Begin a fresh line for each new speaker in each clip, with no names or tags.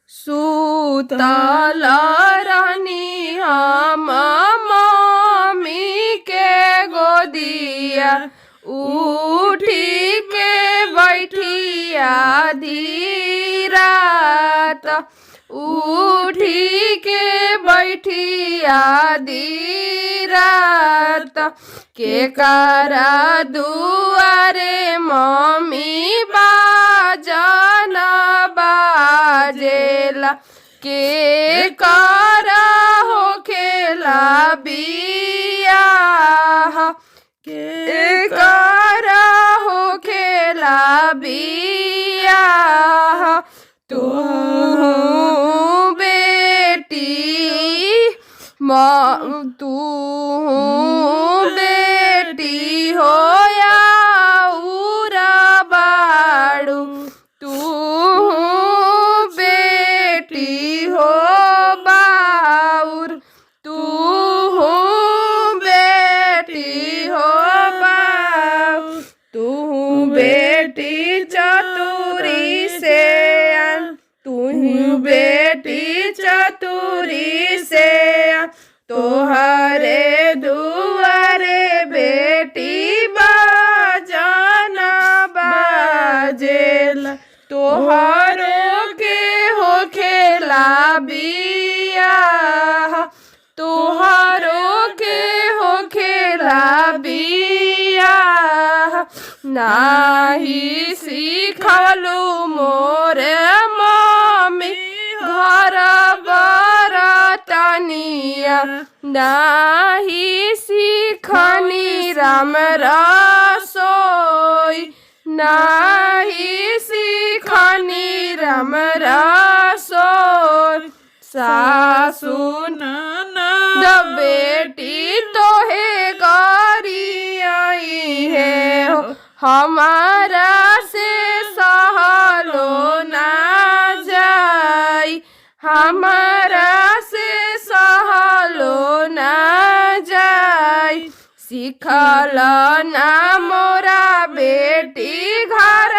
सुतल रहनी हम मम्मी के गोदिया, उठी के बैठिया धीरात, उठी के बैठिया धीरात। के करा दुआरे मम्मी बाजन बाजेला, के करा हो खेला बियाह, के करा हो खेला बियाह। तू बेटी तू बेटी हो या उरा बाड़ू, तू बेटी हो बाउर, तू बेटी हो बाउर। तू बेटी चतुरी से, तू बेटी चतुरी से, तोहरे दुआरे बेटी बाजन बाजेला। तोहरो के हो खेला बियाह, तोहरो के हो खेला बियाह। नाही सिखलू मोरे मम्मी घर बरतनिया, नाही सिखनी राम रसोई, नाही सिखनी राम रसोई। सासू ननद बेटी तोहे गरी आई है, हमारा से सहलो ना जाई, हमारा से सहलो ना जाई। सिखल ना मोरा बेटी घर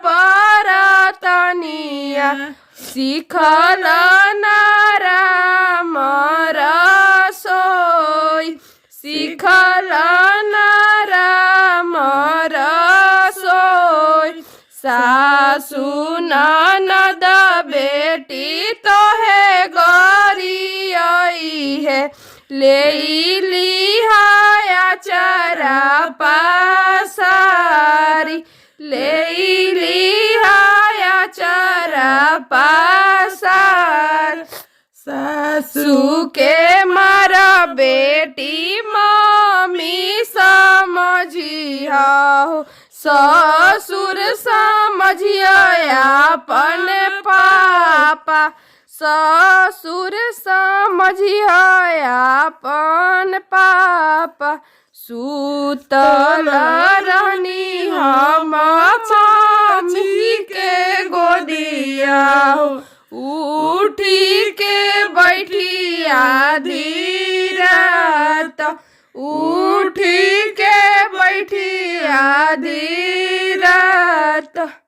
बरतनिया, सिखल ना राम रसोई, सिखल ना राम रसोई। सासू ननद बेटी तोहे गरी आई है, ले लिहाया चरा पासारी, ले लिहाया चरा पासार। सासू के मारा बेटी मम्मी समझिया, ससुर समझिया अपन पापा, ससुर समझिया अपन पापा। सुतल रहनी हम मम्मी के गोदिया, उठी के बैठिया धीरात, उठी के बैठिया धीरात।